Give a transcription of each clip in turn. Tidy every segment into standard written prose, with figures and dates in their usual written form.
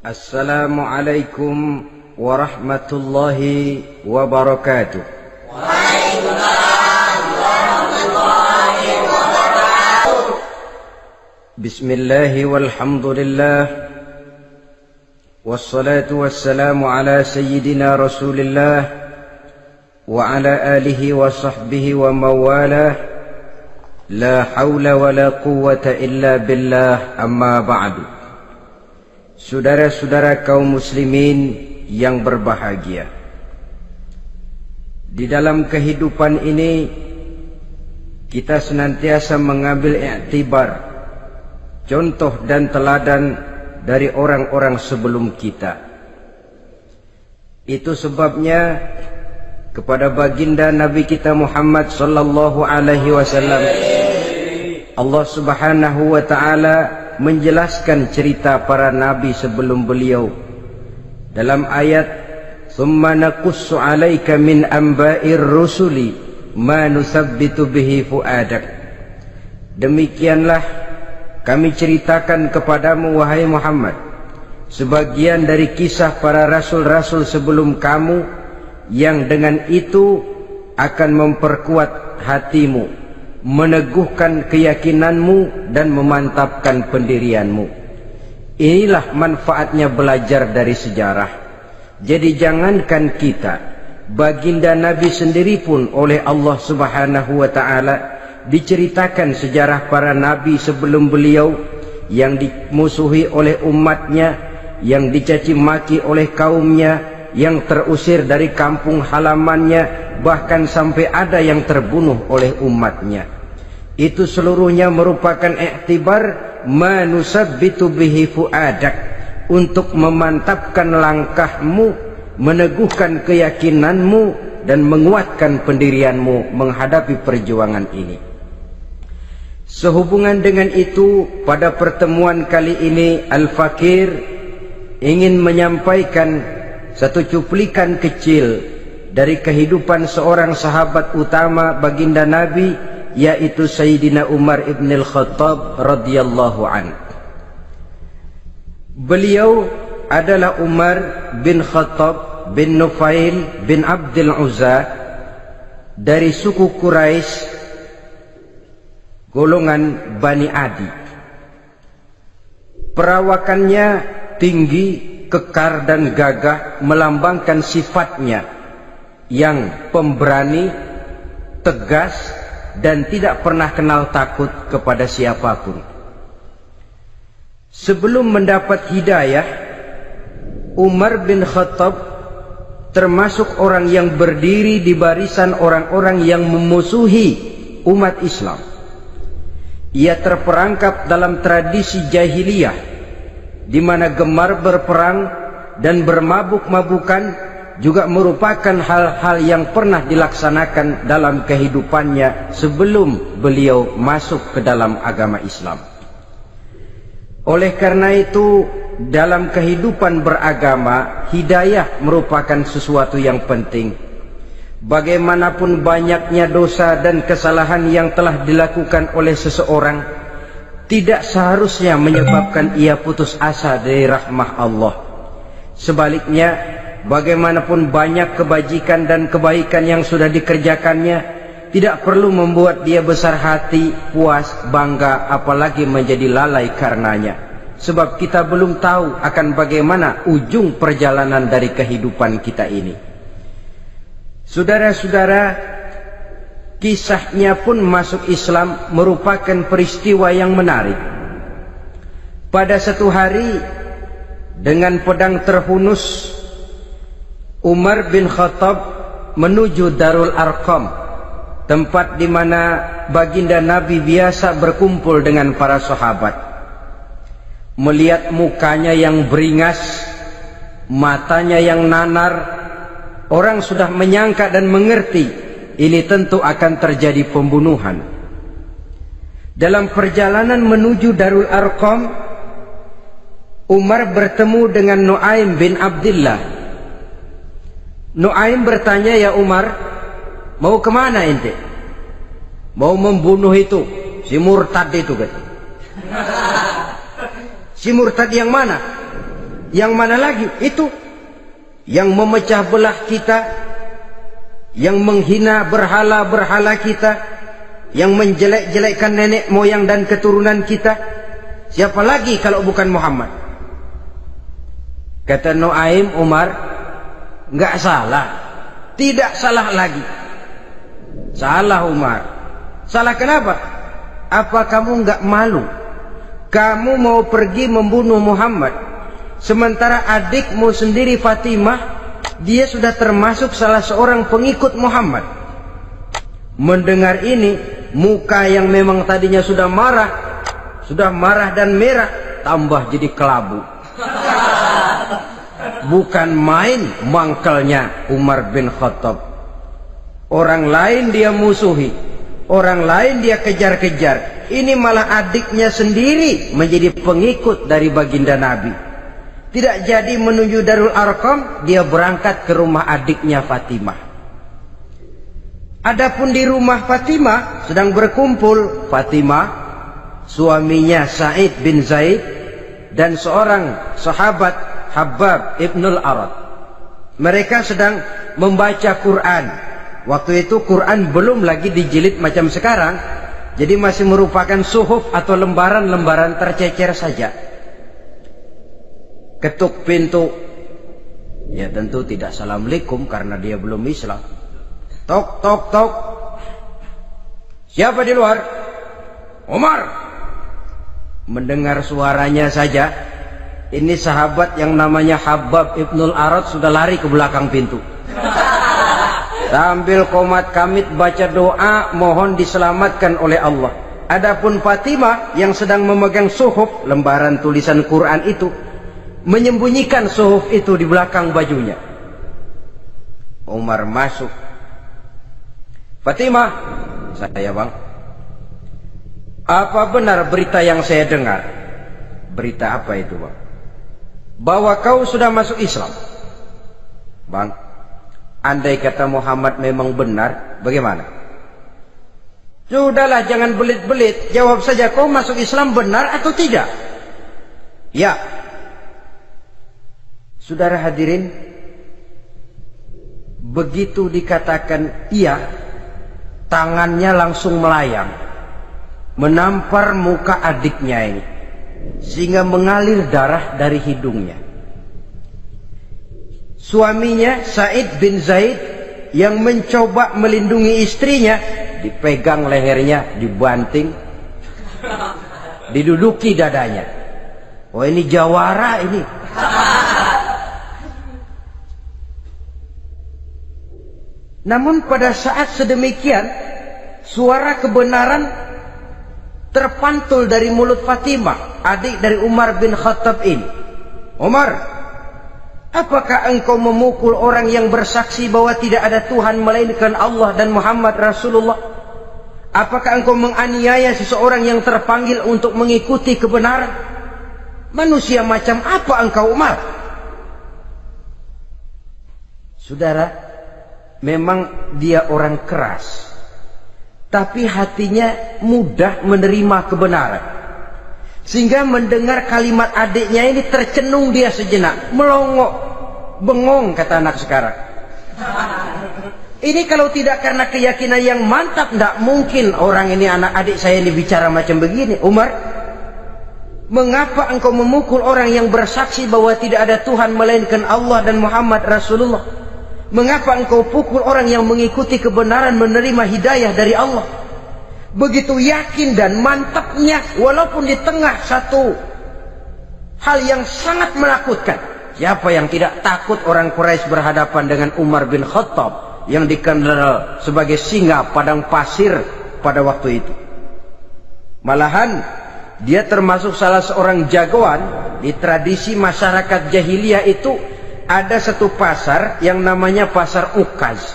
Assalamualaikum warahmatullahi wabarakatuh. Waalaikumsalam warahmatullahi wabarakatuh. Bismillahi walhamdulillah. Wassalatu wassalamu ala sayyidina Rasulillah wa ala alihi wa sahbihi wa mawalah. La hawla wa la quwwata illa billah, amma ba'du. Saudara-saudara kaum muslimin yang berbahagia, di dalam kehidupan ini kita senantiasa mengambil iktibar, contoh dan teladan dari orang-orang sebelum kita. Itu sebabnya kepada baginda Nabi kita Muhammad sallallahu alaihi wasallam Allah Subhanahu wa taala menjelaskan cerita para nabi sebelum beliau dalam ayat "Tsumma naqussu 'alaika min amba'ir rusuli ma nusabbitu bihi fu'adak." Demikianlah kami ceritakan kepadamu wahai Muhammad sebagian dari kisah para rasul-rasul sebelum kamu yang dengan itu akan memperkuat hatimu, meneguhkan keyakinanmu dan memantapkan pendirianmu. Inilah manfaatnya belajar dari sejarah. Jadi jangankan kita, baginda Nabi sendiri pun oleh Allah Subhanahu wa taala diceritakan sejarah para nabi sebelum beliau yang dimusuhi oleh umatnya, yang dicaci maki oleh kaumnya, yang terusir dari kampung halamannya, bahkan sampai ada yang terbunuh oleh umatnya. Itu seluruhnya merupakan iktibar manusabbitu bihi fuadak, untuk memantapkan langkahmu, meneguhkan keyakinanmu dan menguatkan pendirianmu menghadapi perjuangan ini. Sehubungan dengan itu, pada pertemuan kali ini Al-Fakir ingin menyampaikan satu cuplikan kecil dari kehidupan seorang sahabat utama baginda Nabi, yaitu Sayyidina Umar ibn al-Khattab radhiyallahu anhu. Beliau adalah Umar bin Khattab bin Nufail bin Abdul Uzza dari suku Quraisy golongan Bani Adi. Perawakannya tinggi, kekar dan gagah, melambangkan sifatnya yang pemberani, tegas dan tidak pernah kenal takut kepada siapapun. Sebelum mendapat hidayah, Umar bin Khattab termasuk orang yang berdiri di barisan orang-orang yang memusuhi umat Islam. Ia terperangkap dalam tradisi jahiliyah di mana gemar berperang dan bermabuk-mabukan juga merupakan hal-hal yang pernah dilaksanakan dalam kehidupannya sebelum beliau masuk ke dalam agama Islam. Oleh karena itu, dalam kehidupan beragama, hidayah merupakan sesuatu yang penting. Bagaimanapun banyaknya dosa dan kesalahan yang telah dilakukan oleh seseorang, tidak seharusnya menyebabkan ia putus asa dari rahmah Allah. Sebaliknya, bagaimanapun banyak kebajikan dan kebaikan yang sudah dikerjakannya, tidak perlu membuat dia besar hati, puas, bangga, apalagi menjadi lalai karenanya. Sebab kita belum tahu akan bagaimana ujung perjalanan dari kehidupan kita ini. Saudara-saudara, kisahnya pun masuk Islam merupakan peristiwa yang menarik. Pada satu hari, dengan pedang terhunus, Umar bin Khattab menuju Darul Arqam, tempat di mana baginda Nabi biasa berkumpul dengan para sahabat. Melihat mukanya yang beringas, matanya yang nanar, orang sudah menyangka dan mengerti ini tentu akan terjadi pembunuhan. Dalam perjalanan menuju Darul Arqam, Umar bertemu dengan Nuaim bin Abdullah. Nuaim bertanya, "Ya Umar, mau kemana ente?" "Mau membunuh itu, si murtad itu," kata. "Si murtad yang mana?" Yang mana lagi? Itu yang memecah belah kita, yang menghina berhala-berhala kita, yang menjelek-jelekkan nenek moyang dan keturunan kita. Siapa lagi kalau bukan Muhammad? Kata Nuaim Umar, nggak salah, tidak salah lagi. Salah Umar. Salah kenapa? Apa kamu nggak malu? Kamu mau pergi membunuh Muhammad, sementara adikmu sendiri Fatimah, dia sudah termasuk salah seorang pengikut Muhammad. Mendengar ini, muka yang memang tadinya sudah marah dan merah, tambah jadi kelabu. Bukan main mangkelnya Umar bin Khattab. Orang lain dia musuhi, orang lain dia kejar-kejar. Ini malah adiknya sendiri menjadi pengikut dari baginda Nabi. Tidak jadi menuju Darul Arqam, dia berangkat ke rumah adiknya Fatimah. Adapun di rumah Fatimah sedang berkumpul Fatimah, suaminya Sa'id bin Zaid, dan seorang sahabat Habbab ibnul Arad. Mereka sedang membaca Quran. Waktu itu Quran belum lagi dijilid macam sekarang, jadi masih merupakan suhuf atau lembaran-lembaran tercecer saja. Ketuk pintu, ya tentu tidak assalamualaikum karena dia belum Islam. Tok tok tok. Siapa di luar? Umar. Mendengar suaranya saja, ini sahabat yang namanya Habbab ibnul Arad sudah lari ke belakang pintu. Sambil komat kamit baca doa mohon diselamatkan oleh Allah. Adapun Fatimah yang sedang memegang suhuf, lembaran tulisan Quran itu, menyembunyikan suhuf itu di belakang bajunya. Umar masuk. Fatimah, saya bang, apa benar berita yang saya dengar? Berita apa itu bang? Bahwa kau sudah masuk Islam. Bang, andai kata Muhammad memang benar, bagaimana? Sudahlah, jangan belit-belit. Jawab saja, kau masuk Islam benar atau tidak? Ya. Saudara hadirin, begitu dikatakan iya, tangannya langsung melayang, menampar muka adiknya ini, sehingga mengalir darah dari hidungnya. Suaminya Sa'id bin Zaid yang mencoba melindungi istrinya, dipegang lehernya, dibanting, diduduki dadanya. Oh, ini jawara ini. Namun pada saat sedemikian, suara kebenaran terpantul dari mulut Fatimah, adik dari Umar bin Khattab ini. Umar, apakah engkau memukul orang yang bersaksi bahwa tidak ada Tuhan melainkan Allah dan Muhammad Rasulullah? Apakah engkau menganiaya seseorang yang terpanggil untuk mengikuti kebenaran? Manusia macam apa engkau, Umar? Saudara, memang dia orang keras, tapi hatinya mudah menerima kebenaran. Sehingga mendengar kalimat adiknya ini tercenung dia sejenak, melongo, bengong kata anak sekarang. Ini kalau tidak karena keyakinan yang mantap, tidak mungkin orang ini, anak adik saya ini bicara macam begini. Umar, mengapa engkau memukul orang yang bersaksi bahwa tidak ada Tuhan melainkan Allah dan Muhammad Rasulullah? Mengapa engkau pukul orang yang mengikuti kebenaran, menerima hidayah dari Allah? Begitu yakin dan mantapnya, walaupun di tengah satu hal yang sangat menakutkan. Siapa yang tidak takut orang Quraisy berhadapan dengan Umar bin Khattab yang dikenal sebagai singa padang pasir pada waktu itu? Malahan dia termasuk salah seorang jagoan di tradisi masyarakat jahiliyah itu. Ada satu pasar yang namanya pasar Ukaz.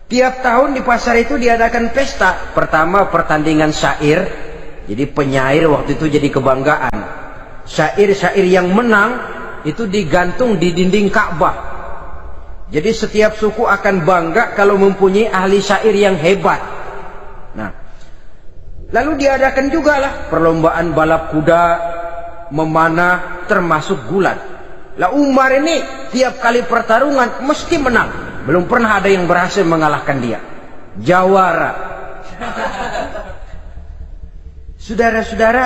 Tiap tahun di pasar itu diadakan pesta. Pertama pertandingan syair. Jadi penyair waktu itu jadi kebanggaan. Syair-syair yang menang itu digantung di dinding Ka'bah. Jadi setiap suku akan bangga kalau mempunyai ahli syair yang hebat. Nah, lalu diadakan juga lah perlombaan balap kuda, memanah, termasuk gulat. Lah Umar ini tiap kali pertarungan mesti menang. Belum pernah ada yang berhasil mengalahkan dia. Jawara. Saudara-saudara,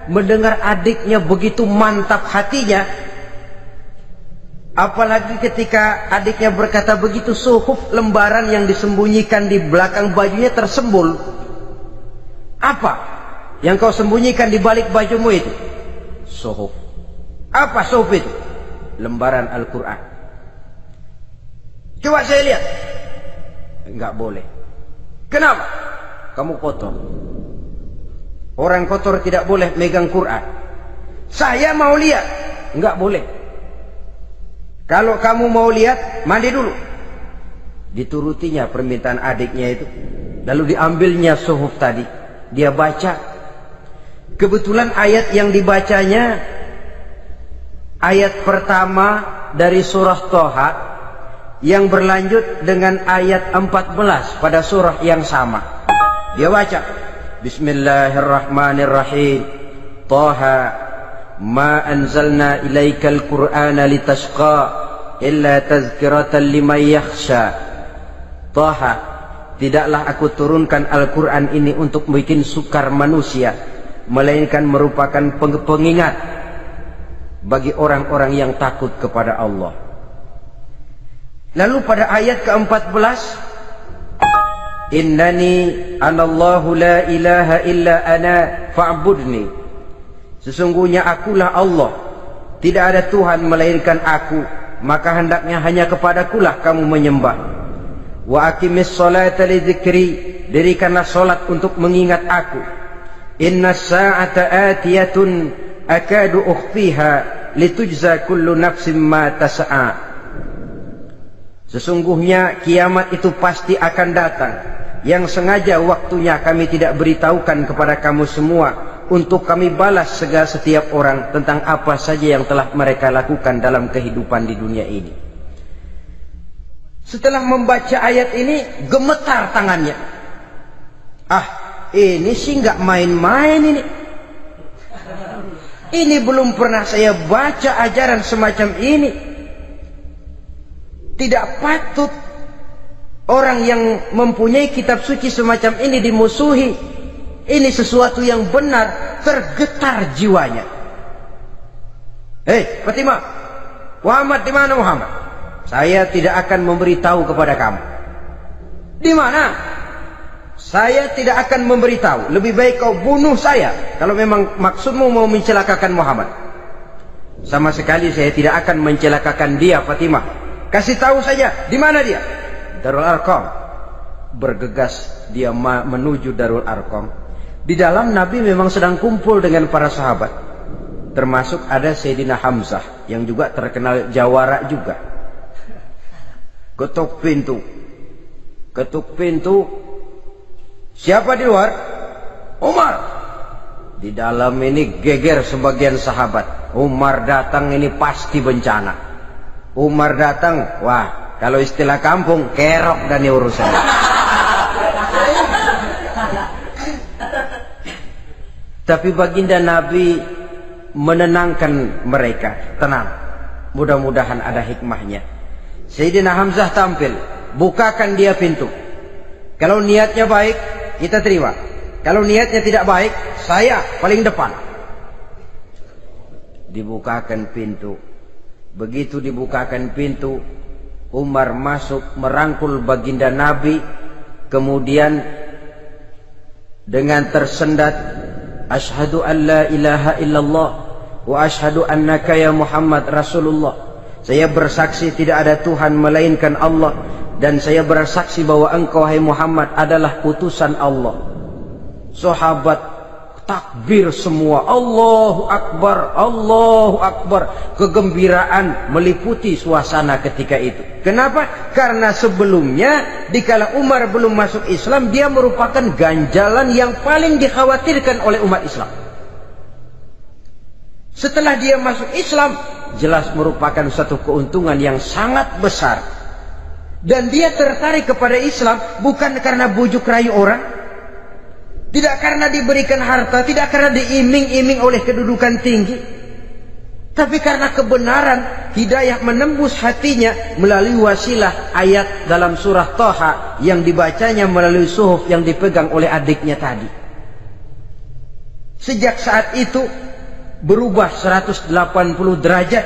mendengar adiknya begitu mantap hatinya, apalagi ketika adiknya berkata begitu, suhuf, lembaran yang disembunyikan di belakang bajunya tersembul. Apa yang kau sembunyikan di balik bajumu itu? Suhuf. Apa suhuf itu? Lembaran Al-Quran. Coba saya lihat. Enggak boleh. Kenapa? Kamu kotor. Orang kotor tidak boleh megang Quran. Saya mau lihat. Enggak boleh. Kalau kamu mau lihat, mandi dulu. Diturutinya permintaan adiknya itu. Lalu diambilnya suhuf tadi. Dia baca. Kebetulan ayat yang dibacanya ayat pertama dari surah Toha yang berlanjut dengan ayat 14 pada surah yang sama. Dia baca, Bismillahirrahmanirrahim. Toha ma anzalna ilaikal Qur'ana litashqa illa tazkiratan liman yakhsha. Toha, tidaklah aku turunkan Al-Quran ini untuk bikin sukar manusia, melainkan merupakan pengingat bagi orang-orang yang takut kepada Allah. Lalu pada ayat ke-14, Innani anallahu la ilaha illa ana fa'budni. Sesungguhnya akulah Allah, tidak ada Tuhan melainkan aku, maka hendaknya hanya kepadakulah kamu menyembah. Wa aqimis salata li dzikri, dirikanlah salat untuk mengingat aku. Inna sa'ata atiyatun akadu ukhfiha litujza kullu nafsin ma tas'a. Sesungguhnya kiamat itu pasti akan datang, yang sengaja waktunya kami tidak beritahukan kepada kamu semua, untuk kami balas segala setiap orang tentang apa saja yang telah mereka lakukan dalam kehidupan di dunia ini. Setelah membaca ayat ini, gemetar tangannya. Ini sih nggak main-main ini. Ini belum pernah saya baca ajaran semacam ini. Tidak patut orang yang mempunyai kitab suci semacam ini dimusuhi. Ini sesuatu yang benar. Tergetar jiwanya. Hei Fatimah, Muhammad di mana Muhammad? Saya tidak akan memberitahu kepada kamu. Di mana? Saya tidak akan memberitahu. Lebih baik kau bunuh saya kalau memang maksudmu mau mencelakakan Muhammad. Sama sekali saya tidak akan mencelakakan dia, Fatimah. Kasih tahu saja, di mana dia? Darul Arqam. Bergegas dia menuju Darul Arqam. Di dalam Nabi memang sedang kumpul dengan para sahabat. Termasuk ada Sayyidina Hamzah yang juga terkenal jawara juga. Ketuk pintu. Ketuk pintu. Siapa di luar? Umar. Di dalam ini geger sebagian sahabat. Umar datang ini pasti bencana. Umar datang, wah, kalau istilah kampung, kerok dan urusan. Tapi baginda Nabi menenangkan mereka. Tenang, mudah-mudahan ada hikmahnya. Sayyidina Hamzah tampil, bukakan dia pintu. Kalau niatnya baik, kita terima. Kalau niatnya tidak baik, saya paling depan. Dibukakan pintu. Begitu dibukakan pintu, Umar masuk merangkul baginda Nabi. Kemudian dengan tersendat, Ashhadu an la ilaha illallah wa ashhadu annaka ya Muhammad Rasulullah. Saya bersaksi tidak ada Tuhan melainkan Allah, dan saya bersaksi bahwa engkau hai Muhammad adalah utusan Allah. Sahabat takbir semua, Allahu Akbar, Allahu Akbar. Kegembiraan meliputi suasana ketika itu. Kenapa? Karena sebelumnya dikala Umar belum masuk Islam, dia merupakan ganjalan yang paling dikhawatirkan oleh umat Islam. Setelah dia masuk Islam, jelas merupakan satu keuntungan yang sangat besar. Dan dia tertarik kepada Islam bukan karena bujuk rayu orang, tidak karena diberikan harta, tidak karena diiming-iming oleh kedudukan tinggi, Tapi karena kebenaran, hidayah menembus hatinya melalui wasilah ayat dalam surah Thaha yang dibacanya melalui suhuf yang dipegang oleh adiknya tadi. Sejak saat itu berubah 180 derajat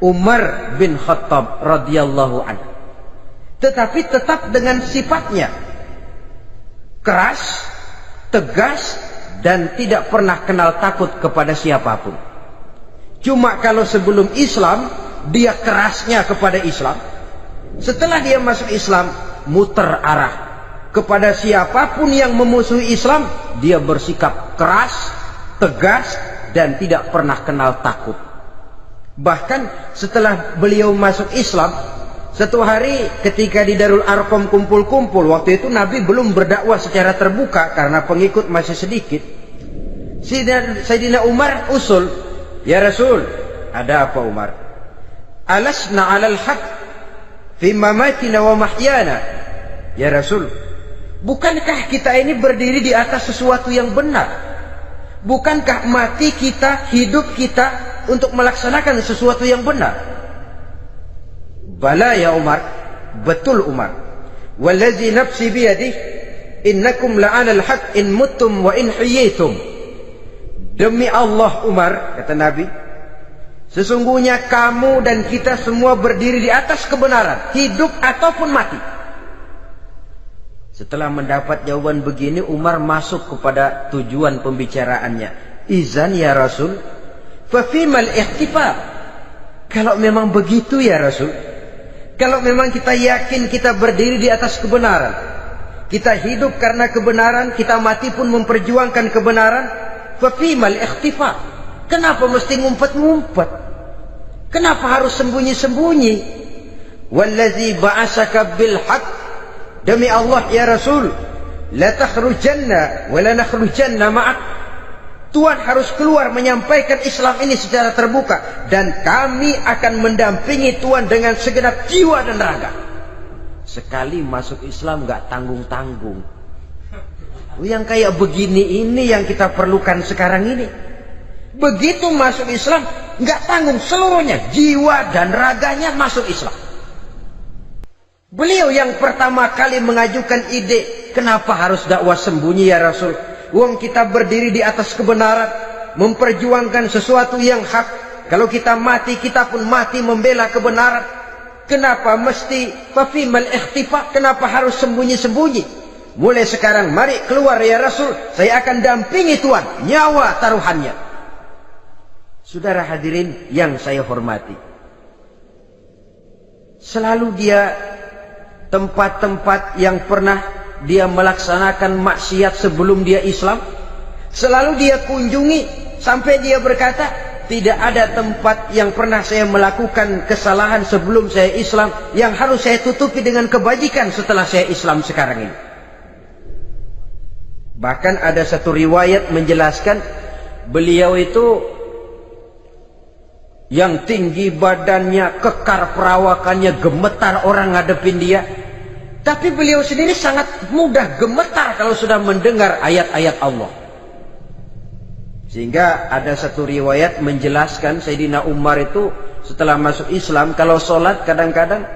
Umar bin Khattab radhiyallahu anhu. Tetapi tetap dengan sifatnya keras, tegas, dan tidak pernah kenal takut kepada siapapun. Cuma kalau sebelum Islam, dia kerasnya kepada Islam. Setelah dia masuk Islam, muter arah. Kepada siapapun yang memusuhi Islam, dia bersikap keras, tegas, dan tidak pernah kenal takut. Bahkan setelah beliau masuk Islam, satu hari ketika di Darul Arqam kumpul-kumpul, waktu itu Nabi belum berdakwah secara terbuka karena pengikut masih sedikit. Sayyidina Umar usul, "Ya Rasul, ada apa Umar? Alasna 'alal haq fi mamatina wa mahyana." Ya Rasul, bukankah kita ini berdiri di atas sesuatu yang benar? Bukankah mati kita, hidup kita untuk melaksanakan sesuatu yang benar? Bala ya Umar, betul Umar. Wallazi nafsi biyadihi innakum la'alal haq in muttum wa in hiyitum. Demi Allah Umar, kata Nabi, sesungguhnya kamu dan kita semua berdiri di atas kebenaran, hidup ataupun mati. Setelah mendapat jawaban begini, Umar masuk kepada tujuan pembicaraannya. Izan ya Rasul, fafimal ihtifal. Kalau memang begitu ya Rasul, kalau memang kita yakin kita berdiri di atas kebenaran, kita hidup karena kebenaran, kita mati pun memperjuangkan kebenaran, fafimal ikhtifa. Kenapa mesti ngumpet-ngumpet? Kenapa harus sembunyi-sembunyi? Wallazi ba'asaka bil haq, demi Allah ya Rasul, la takhrujanna wa la nakhrujanna ma'ak. Tuhan harus keluar menyampaikan Islam ini secara terbuka, dan kami akan mendampingi Tuhan dengan segenap jiwa dan raga. Sekali masuk Islam gak tanggung-tanggung. Yang kayak begini ini yang kita perlukan sekarang ini. Begitu masuk Islam, nggak tanggung seluruhnya, jiwa dan raganya masuk Islam. Beliau yang pertama kali mengajukan ide, kenapa harus dakwah sembunyi ya Rasul? Wong kita berdiri di atas kebenaran, memperjuangkan sesuatu yang hak. Kalau kita mati, kita pun mati membela kebenaran. Kenapa mesti fafimal ikhtifa? Kenapa harus sembunyi-sembunyi? Mulai sekarang mari keluar ya Rasul, saya akan dampingi Tuhan, nyawa taruhannya. Saudara hadirin yang saya hormati, selalu dia tempat-tempat yang pernah dia melaksanakan maksiat sebelum dia Islam, selalu dia kunjungi sampai dia berkata, tidak ada tempat yang pernah saya melakukan kesalahan sebelum saya Islam yang harus saya tutupi dengan kebajikan setelah saya Islam sekarang ini. Bahkan ada satu riwayat menjelaskan beliau itu yang tinggi badannya, kekar perawakannya, gemetar orang ngadepin dia. Tapi beliau sendiri sangat mudah gemetar kalau sudah mendengar ayat-ayat Allah. Sehingga ada satu riwayat menjelaskan Sayyidina Umar itu setelah masuk Islam, kalau sholat kadang-kadang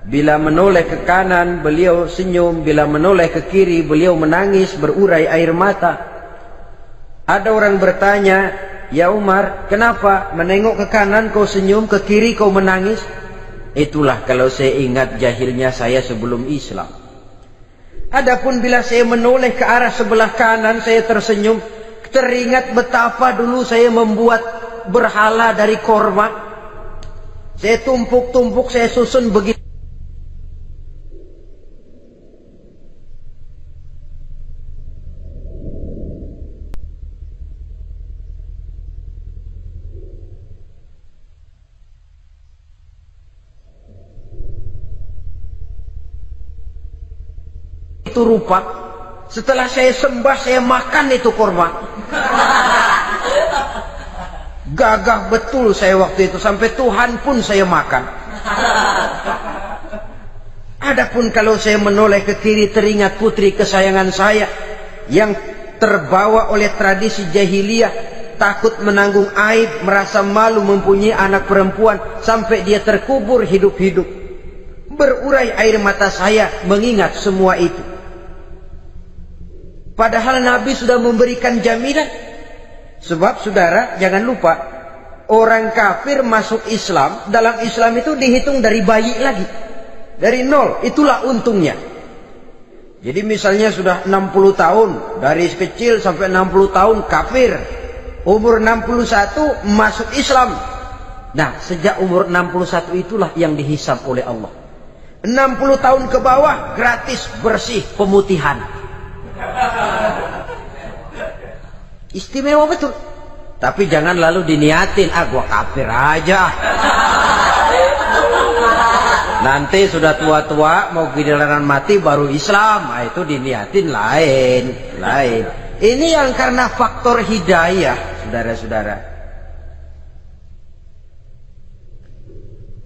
bila menoleh ke kanan beliau senyum, bila menoleh ke kiri beliau menangis berurai air mata. Ada orang bertanya, ya Umar, kenapa menengok ke kanan kau senyum, ke kiri kau menangis? Itulah kalau saya ingat jahilnya saya sebelum Islam. Adapun bila saya menoleh ke arah sebelah kanan saya tersenyum, teringat betapa dulu saya membuat berhala dari korma. Saya tumpuk-tumpuk, saya susun begitu. Itu rupa. Setelah saya sembah, saya makan itu korma. Gagah betul saya waktu itu, sampai Tuhan pun saya makan. Adapun kalau saya menoleh ke kiri, teringat putri kesayangan saya yang terbawa oleh tradisi jahiliyah, takut menanggung aib, merasa malu mempunyai anak perempuan sampai dia terkubur hidup-hidup. Berurai air mata saya mengingat semua itu. Padahal Nabi sudah memberikan jaminan. Sebab saudara jangan lupa, orang kafir masuk Islam, dalam Islam itu dihitung dari bayi lagi, dari nol. Itulah untungnya. Jadi misalnya sudah 60 tahun, dari kecil sampai 60 tahun kafir, umur 61 masuk Islam. Nah, sejak umur 61 itulah yang dihisab oleh Allah. 60 tahun ke bawah gratis bersih pemutihan. Istimewa betul. Tapi jangan lalu diniatin, gua kafir aja. Nanti sudah tua-tua mau giliran mati baru Islam. Nah, itu diniatin lain. Ini yang karena faktor hidayah, saudara-saudara.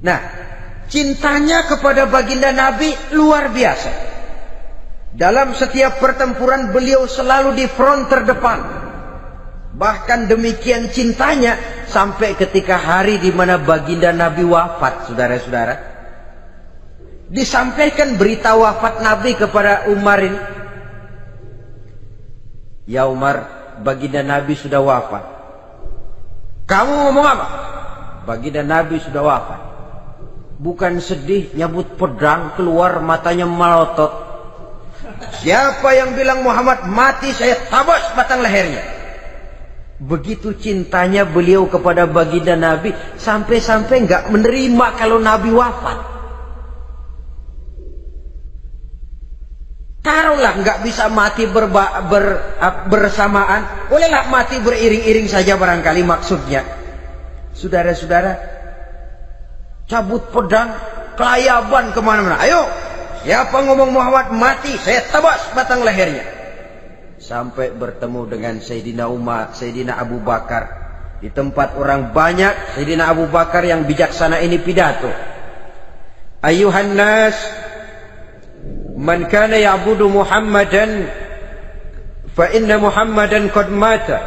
Nah, cintanya kepada baginda Nabi luar biasa. Dalam setiap pertempuran beliau selalu di front terdepan. Bahkan demikian cintanya sampai ketika hari di mana baginda Nabi wafat, saudara-saudara. Disampaikan berita wafat Nabi kepada Umar ini. Ya Umar, baginda Nabi sudah wafat. Kamu ngomong apa? Baginda Nabi sudah wafat. Bukan sedih, nyabut pedang, keluar matanya melotot. Siapa yang bilang Muhammad mati, saya tabas batang lehernya. Begitu cintanya beliau kepada baginda Nabi, sampai-sampai nggak menerima kalau Nabi wafat. Taruhlah nggak bisa mati bersamaan, bolehlah mati beriring-iring saja barangkali maksudnya. Saudara-saudara, cabut pedang, kelayaban kemana-mana. Ayo, siapa ngomong Muhammad mati, saya tabas batang lehernya. Sampai bertemu dengan Sayyidina Umar, Sayyidina Abu Bakar. Di tempat orang banyak, Sayyidina Abu Bakar yang bijaksana ini pidato. Ayuhan nas, man kana ya'budu Muhammadan fa inna Muhammadan qad mata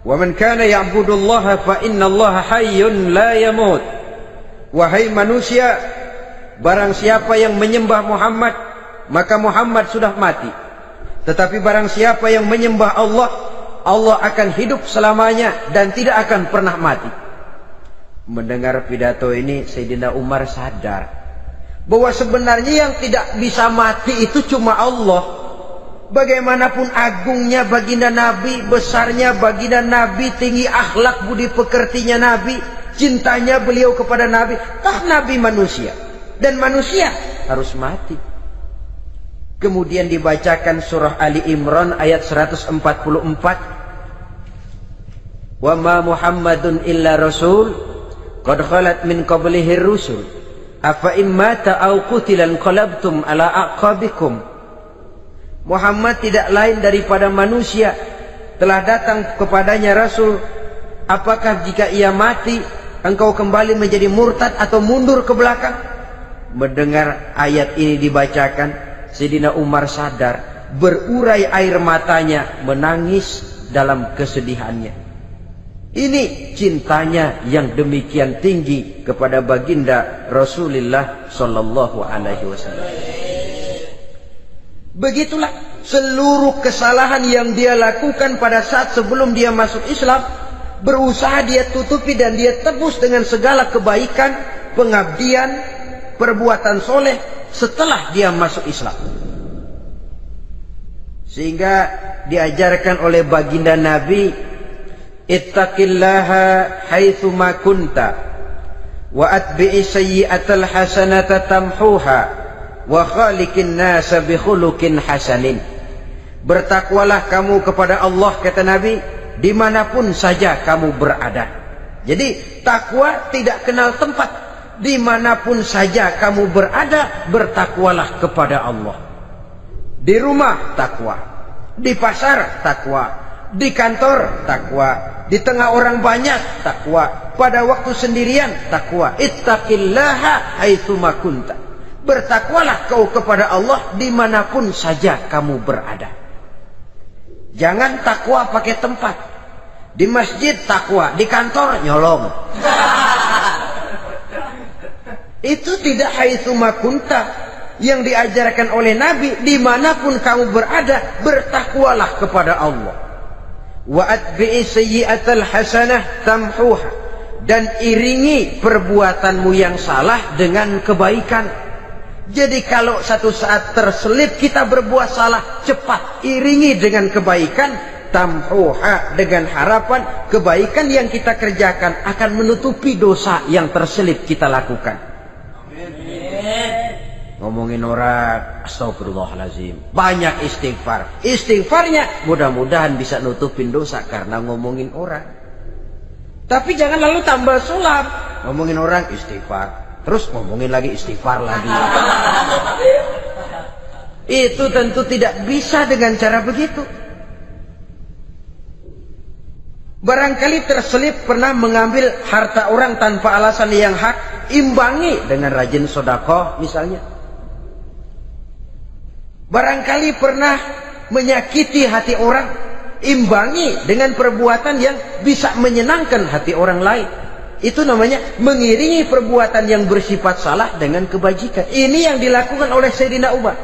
wa man kana ya'budu Allah fa inna Allah hayyun la yamut. Wahai manusia, barang siapa yang menyembah Muhammad, maka Muhammad sudah mati. Tetapi barang siapa yang menyembah Allah, Allah akan hidup selamanya dan tidak akan pernah mati. Mendengar pidato ini, Sayyidina Umar sadar bahwa sebenarnya yang tidak bisa mati itu cuma Allah. Bagaimanapun agungnya baginda Nabi, besarnya baginda Nabi, tinggi akhlak budi pekertinya Nabi, cintanya beliau kepada Nabi, Nabi manusia dan manusia harus mati. Kemudian dibacakan surah Ali Imran ayat 144. Wa ma Muhammadun illa rasul qad khalat min qablihi rusul afa immata aw qutilan qalabtum ala aqabikum. Muhammad tidak lain daripada manusia, telah datang kepadanya rasul. Apakah jika ia mati engkau kembali menjadi murtad atau mundur ke belakang? Mendengar ayat ini dibacakan, Sayyidina Umar sadar, berurai air matanya, menangis dalam kesedihannya. Ini cintanya yang demikian tinggi kepada baginda Rasulullah sallallahu alaihi wasallam. Begitulah seluruh kesalahan yang dia lakukan pada saat sebelum dia masuk Islam, berusaha dia tutupi dan dia tebus dengan segala kebaikan, pengabdian, perbuatan soleh setelah dia masuk Islam. Sehingga diajarkan oleh baginda Nabi, ittaqillaha haitsu ma kunta wa atbi'i sayyi'atal hasanata tamhuha wa khaliqin nasa bi khuluqin hasanin. Bertakwalah kamu kepada Allah, kata Nabi, dimanapun saja kamu berada. Jadi takwa tidak kenal tempat. Dimanapun saja kamu berada, bertakwalah kepada Allah. Di rumah takwa, di pasar takwa, di kantor takwa, di tengah orang banyak takwa, pada waktu sendirian takwa. Ittaqillaha haitsu ma kunta. Bertakwalah kau kepada Allah dimanapun saja kamu berada. Jangan takwa pakai tempat. Di masjid takwa, di kantor nyolong. Itu tidak haitsu makunta. Yang diajarkan oleh Nabi, dimanapun kamu berada, bertakwalah kepada Allah. Wa atbi'i sayyi'atal hasanah tamhuha, dan iringi perbuatanmu yang salah dengan kebaikan. Jadi kalau satu saat terselip kita berbuat salah, cepat iringi dengan kebaikan, tamhuha, dengan harapan kebaikan yang kita kerjakan akan menutupi dosa yang terselip kita lakukan. Ngomongin orang, astagfirullahaladzim, banyak istighfar. Istighfarnya mudah-mudahan bisa nutupin dosa karena ngomongin orang. Tapi jangan lalu tambah sulap. Ngomongin orang istighfar, terus ngomongin lagi istighfar lagi. Itu tentu tidak bisa dengan cara begitu. Barangkali terselip pernah mengambil harta orang tanpa alasan yang hak, imbangi dengan rajin sedekah misalnya. Barangkali pernah menyakiti hati orang, imbangi dengan perbuatan yang bisa menyenangkan hati orang lain. Itu namanya mengiringi perbuatan yang bersifat salah dengan kebajikan. Ini yang dilakukan oleh Sayyidina Umar.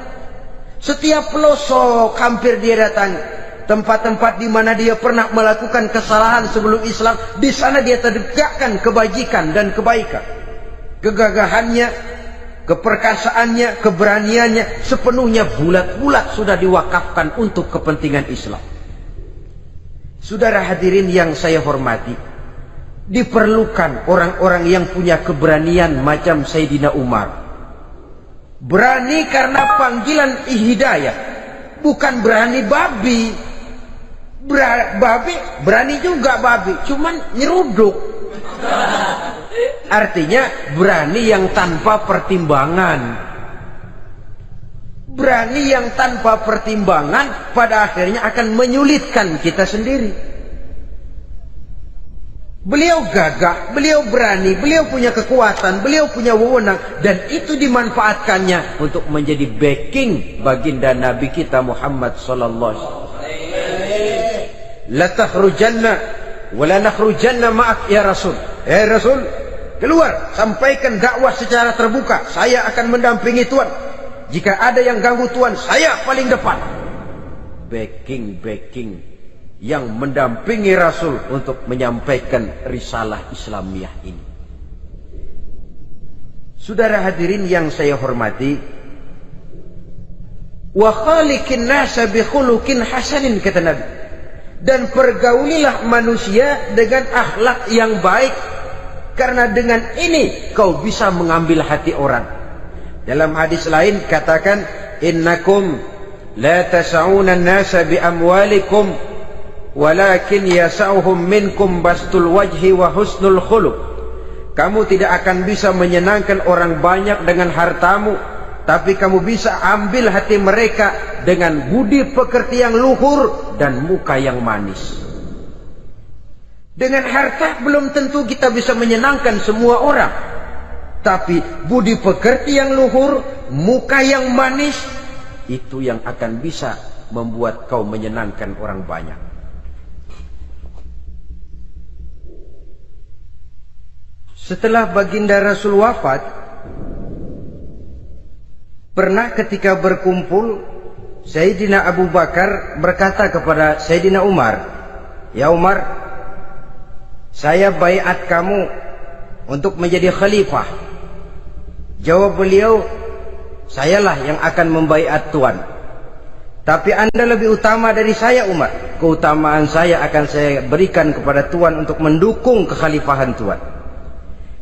Setiap pelosok hampir dia datangi, tempat-tempat di mana dia pernah melakukan kesalahan sebelum Islam, di sana dia tegakkan kebajikan dan kebaikan. Kegagahannya, keperkasaannya, keberaniannya sepenuhnya bulat-bulat sudah diwakafkan untuk kepentingan Islam. Saudara hadirin yang saya hormati, diperlukan orang-orang yang punya keberanian macam Sayyidina Umar. Berani karena panggilan hidayah, bukan berani babi. Babi berani juga babi, cuman nyeruduk. Artinya berani yang tanpa pertimbangan. Berani yang tanpa pertimbangan pada akhirnya akan menyulitkan kita sendiri. Beliau gagah, beliau berani, beliau punya kekuatan, beliau punya wewenang, dan itu dimanfaatkannya untuk menjadi backing baginda Nabi kita Muhammad sallallahu alaihi wasallam. La takhrujanna wa la nakhrujanna ma'ak ya Rasul. Rasul, keluar, sampaikan dakwah secara terbuka. Saya akan mendampingi Tuhan. Jika ada yang ganggu Tuhan, saya paling depan. Backing yang mendampingi Rasul untuk menyampaikan risalah Islamiyah ini. Saudara hadirin yang saya hormati, wa khaliqin nasa bi khuluqin hasanin, kata Nabi. Dan pergaulilah manusia dengan akhlak yang baik, karena dengan ini kau bisa mengambil hati orang. Dalam hadis lain katakan, innakum la tas'una an-nasa bi amwalikum walakin yas'uhum minkum bastul wajhi wa husnul khuluq. Kamu tidak akan bisa menyenangkan orang banyak dengan hartamu, tapi kamu bisa ambil hati mereka dengan budi pekerti yang luhur dan muka yang manis. Dengan harta belum tentu kita bisa menyenangkan semua orang, tapi budi pekerti yang luhur, muka yang manis, itu yang akan bisa membuat kau menyenangkan orang banyak. Setelah baginda Rasul wafat, pernah ketika berkumpul, Sayyidina Abu Bakar berkata kepada Sayyidina Umar, "Ya Umar, saya baiat kamu untuk menjadi khalifah." Jawab beliau, "Sayalah yang akan membaiat Tuan. Tapi Anda lebih utama dari saya Umar. Keutamaan saya akan saya berikan kepada Tuan untuk mendukung kekhalifahan Tuan."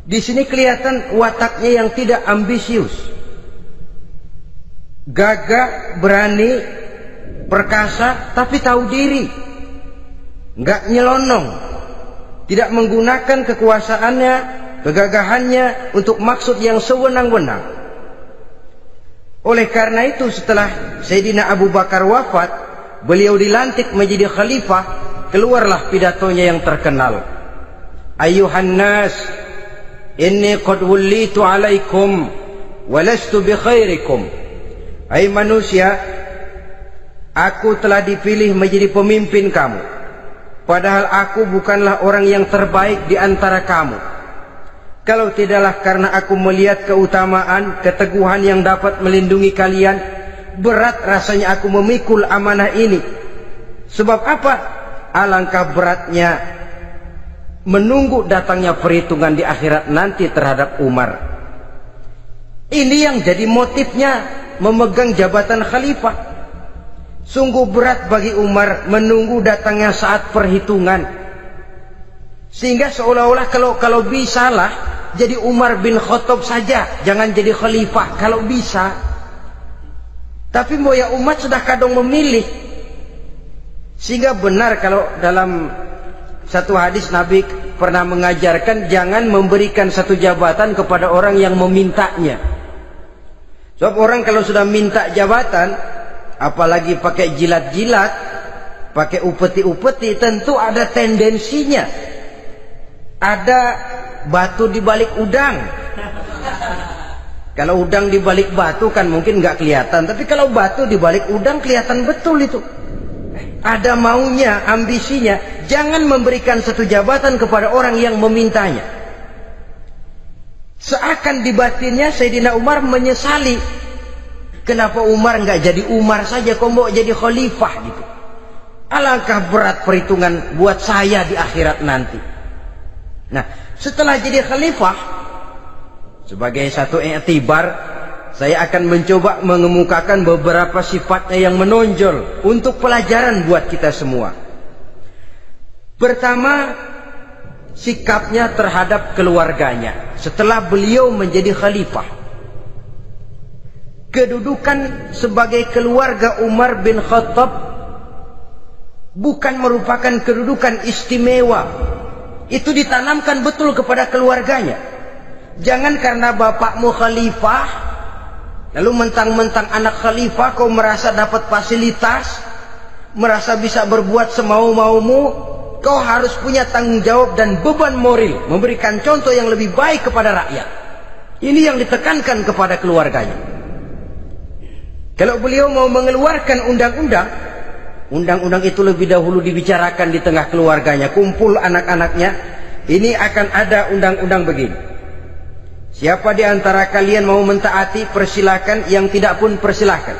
Di sini kelihatan wataknya yang tidak ambisius. Gagah, berani, perkasa, tapi tahu diri. Enggak nyelonong. Tidak menggunakan kekuasaannya, kegagahannya untuk maksud yang sewenang-wenang. Oleh karena itu setelah Sayyidina Abu Bakar wafat, beliau dilantik menjadi khalifah, keluarlah pidatonya yang terkenal. Ayuhan nas, inni qad wullitu alaikum walastu bi khairikum. Hai manusia, aku telah dipilih menjadi pemimpin kamu. padahal aku bukanlah orang yang terbaik di antara kamu. Kalau tidaklah karena aku melihat keutamaan, keteguhan yang dapat melindungi kalian, berat rasanya aku memikul amanah ini. Sebab apa? Alangkah beratnya menunggu datangnya perhitungan di akhirat nanti terhadap Umar. Ini yang jadi motifnya memegang jabatan khalifah. Sungguh berat bagi Umar menunggu datangnya saat perhitungan. Sehingga seolah-olah kalau bisalah jadi Umar bin Khattab saja, jangan jadi khalifah kalau bisa. Tapi moya umat sudah kadang memilih. Sehingga benar kalau dalam satu hadis Nabi pernah mengajarkan jangan memberikan satu jabatan kepada orang yang memintanya. Sebab orang kalau sudah minta jabatan, apalagi pakai jilat-jilat, pakai upeti-upeti, tentu ada tendensinya. Ada batu di balik udang. Kalau udang di balik batu kan mungkin nggak kelihatan, tapi kalau batu di balik udang kelihatan betul itu. Ada maunya, ambisinya. Jangan memberikan satu jabatan kepada orang yang memintanya. Seakan di batinnya Sayyidina Umar menyesali. Kenapa Umar nggak jadi Umar saja, kok mau jadi khalifah gitu. Alangkah berat perhitungan buat saya di akhirat nanti. Nah, setelah jadi khalifah, sebagai satu i'tibar, saya akan mencoba mengemukakan beberapa sifatnya yang menonjol untuk pelajaran buat kita semua. Pertama, sikapnya terhadap keluarganya setelah beliau menjadi khalifah. Kedudukan sebagai keluarga Umar bin Khattab bukan merupakan kedudukan istimewa. Itu ditanamkan betul kepada keluarganya. Jangan karena bapakmu khalifah, lalu mentang-mentang anak khalifah kau merasa dapat fasilitas, merasa bisa berbuat semau-maumu. Kau harus punya tanggung jawab dan beban moral, memberikan contoh yang lebih baik kepada rakyat. Ini yang ditekankan kepada keluarganya. Kalau beliau mau mengeluarkan undang-undang, undang-undang itu lebih dahulu dibicarakan di tengah keluarganya, kumpul anak-anaknya. Ini akan ada undang-undang begini. Siapa di antara kalian mau mentaati, persilakan. Yang tidak pun persilakan.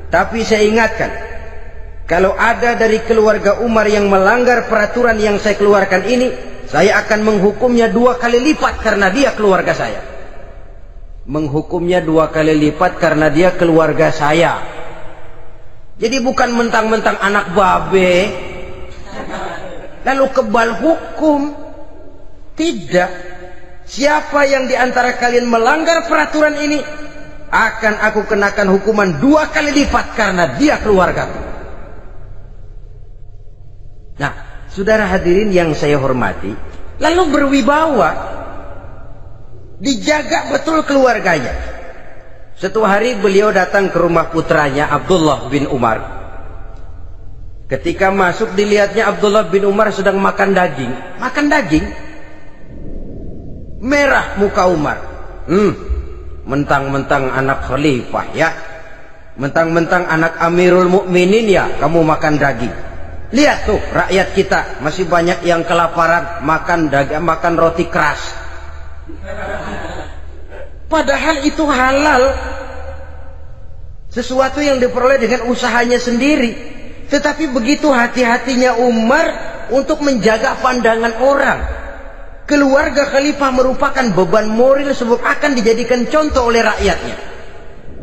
Tapi saya ingatkan, kalau ada dari keluarga Umar yang melanggar peraturan yang saya keluarkan ini, saya akan menghukumnya 2 kali lipat karena dia keluarga saya. Menghukumnya 2 kali lipat karena dia keluarga saya. Jadi bukan mentang-mentang anak babe lalu kebal hukum. Tidak. Siapa yang di antara kalian melanggar peraturan ini, akan aku kenakan hukuman 2 kali lipat karena dia keluargaku. Nah, saudara hadirin yang saya hormati, lalu berwibawa, dijaga betul keluarganya. Suatu hari beliau datang ke rumah putranya Abdullah bin Umar. Ketika masuk dilihatnya Abdullah bin Umar sedang makan daging. Makan daging. Merah muka Umar. Mentang-mentang anak khalifah ya. Mentang-mentang anak Amirul Mukminin ya, kamu makan daging. Lihat tuh rakyat kita masih banyak yang kelaparan, makan daging, makan roti keras. Padahal itu halal, sesuatu yang diperoleh dengan usahanya sendiri. Tetapi begitu hati-hatinya Umar untuk menjaga pandangan orang. Keluarga khalifah merupakan beban moral sebab akan dijadikan contoh oleh rakyatnya.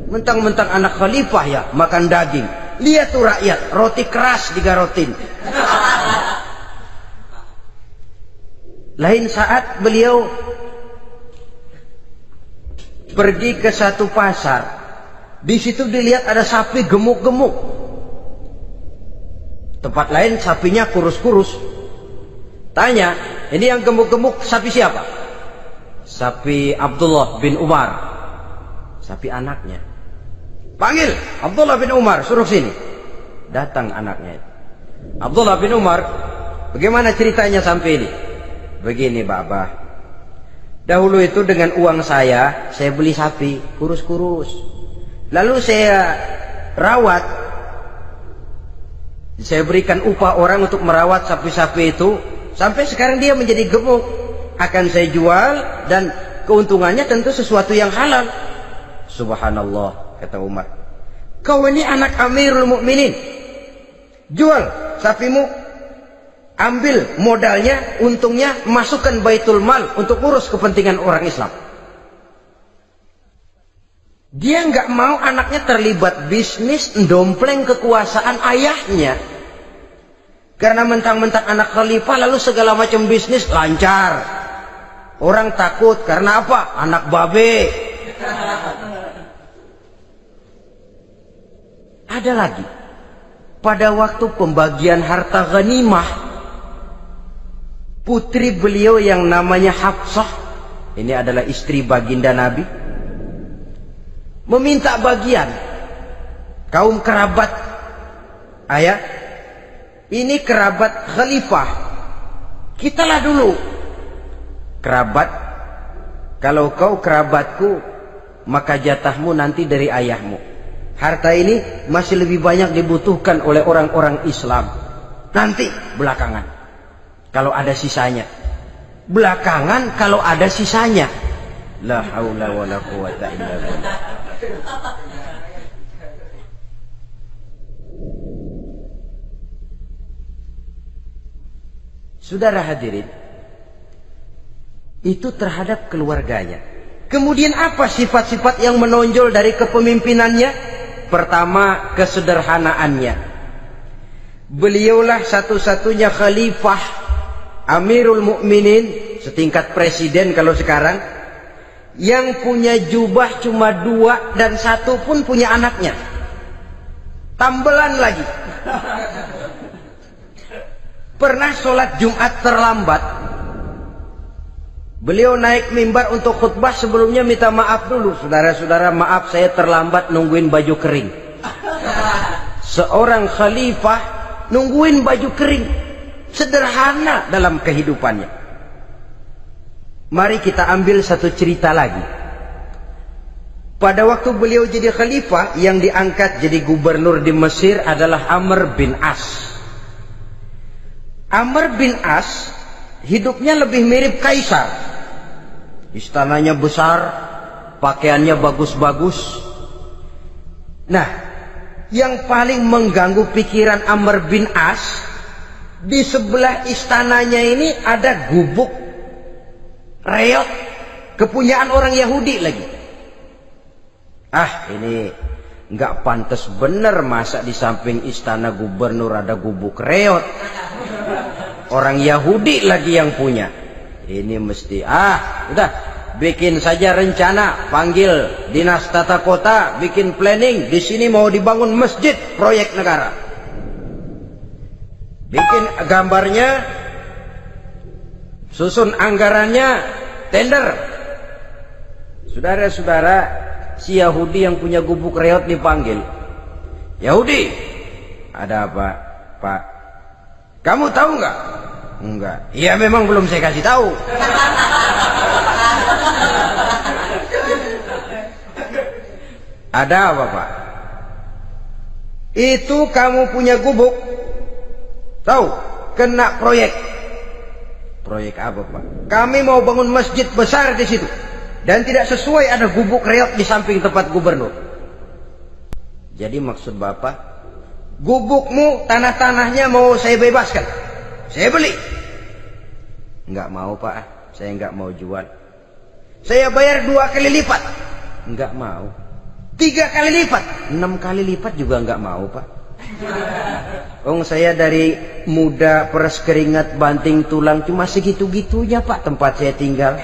Mentang-mentang anak khalifah ya makan daging. Lihat tuh rakyat, roti keras digarotin. Lain saat beliau pergi ke satu pasar. Di situ dilihat ada sapi gemuk-gemuk. Tempat lain sapinya kurus-kurus. Tanya, ini yang gemuk-gemuk sapi siapa? Sapi Abdullah bin Umar. Sapi anaknya. Panggil Abdullah bin Umar, suruh sini. Datang anaknya. Abdullah bin Umar, bagaimana ceritanya sampai ini? Begini, Bapak. Dahulu itu dengan uang saya beli sapi kurus-kurus. Lalu saya rawat Saya berikan upah orang untuk merawat sapi-sapi itu. Sampai sekarang dia menjadi gemuk. Akan saya jual dan keuntungannya tentu sesuatu yang halal. Subhanallah, kata Umar. Kau ini anak Amirul Mukminin. Jual sapimu. Ambil modalnya, untungnya, masukkan Baitul Mal untuk urus kepentingan orang Islam. Dia nggak mau anaknya terlibat bisnis, ndompleng kekuasaan ayahnya. Karena mentang-mentang anak khalifah lalu segala macam bisnis lancar. Orang takut karena apa? Anak babe. Ada lagi. Pada waktu pembagian harta ghanimah, putri beliau yang namanya Hafsah, ini adalah istri baginda Nabi, meminta bagian. Kaum kerabat ayah, ini kerabat khalifah, kitalah dulu kerabat. Kalau kau kerabatku, maka jatahmu nanti dari ayahmu. Harta ini masih lebih banyak dibutuhkan oleh orang-orang Islam. Nanti belakangan, kalau ada sisanya. Belakangan kalau ada sisanya. La haula wala quwata illa billah. Saudara hadirin, itu terhadap keluarganya. Kemudian apa sifat-sifat yang menonjol dari kepemimpinannya? Pertama, kesederhanaannya. Beliaulah satu-satunya khalifah, Amirul Mukminin, setingkat presiden kalau sekarang, yang punya jubah cuma 2 dan 1 pun punya anaknya. Tambelan lagi. Pernah sholat Jumat terlambat. Beliau naik mimbar untuk khutbah, sebelumnya minta maaf dulu. Saudara-saudara, maaf saya terlambat nungguin baju kering. Seorang khalifah nungguin baju kering. Sederhana dalam kehidupannya. Mari kita ambil satu cerita lagi. Pada waktu beliau jadi khalifah, yang diangkat jadi gubernur di Mesir adalah Amr bin As. Amr bin As hidupnya lebih mirip kaisar. Istananya besar, pakaiannya bagus-bagus. Nah, yang paling mengganggu pikiran Amr bin As, di sebelah istananya ini ada gubuk reot, kepunyaan orang Yahudi lagi. Ah, ini nggak pantas bener, masa di samping istana gubernur ada gubuk reot. Orang Yahudi lagi yang punya. Ini mesti, udah, bikin saja rencana, panggil dinas tata kota, bikin planning. Di sini mau dibangun masjid, proyek negara. Bikin gambarnya, susun anggarannya, tender. Saudara-saudara, si Yahudi yang punya gubuk reot dipanggil. Yahudi, ada apa, Pak? Kamu tahu nggak? Enggak. Iya, memang belum saya kasih tahu. Ada apa, Pak? Itu kamu punya gubuk. Tahu? Kena proyek. Proyek apa, Pak? Kami mau bangun masjid besar di situ. Dan tidak sesuai ada gubuk reot di samping tempat gubernur. Jadi maksud Bapak, gubukmu, tanah-tanahnya mau saya bebaskan. Saya beli. Enggak mau, Pak. Saya enggak mau jual. Saya bayar 2 kali lipat. Enggak mau. 3 kali lipat. 6 kali lipat juga enggak mau, Pak. Saya dari muda peres keringat banting tulang cuma segitu-gitunya, Pak, tempat saya tinggal.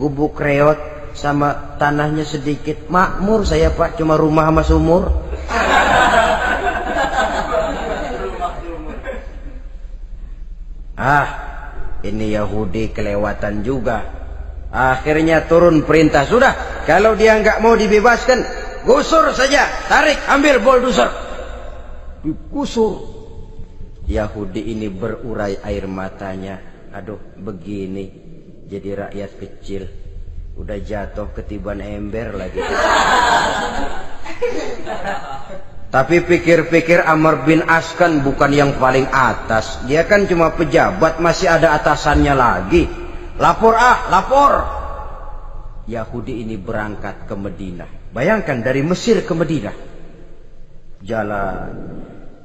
Gubuk reot sama tanahnya sedikit. Makmur saya, Pak, cuma rumah sama sumur. Ini Yahudi kelewatan juga. Akhirnya turun perintah, sudah, kalau dia nggak mau dibebaskan, gusur saja, tarik, ambil bulldozer. Digusur. Yahudi ini berurai air matanya. Aduh, begini jadi rakyat kecil, udah jatuh ketiban ember lagi. Tapi pikir-pikir Amr bin As kan bukan yang paling atas. Dia kan cuma pejabat, masih ada atasannya lagi. Lapor lapor. Yahudi ini berangkat ke Madinah. Bayangkan dari Mesir ke Madinah. Jalan.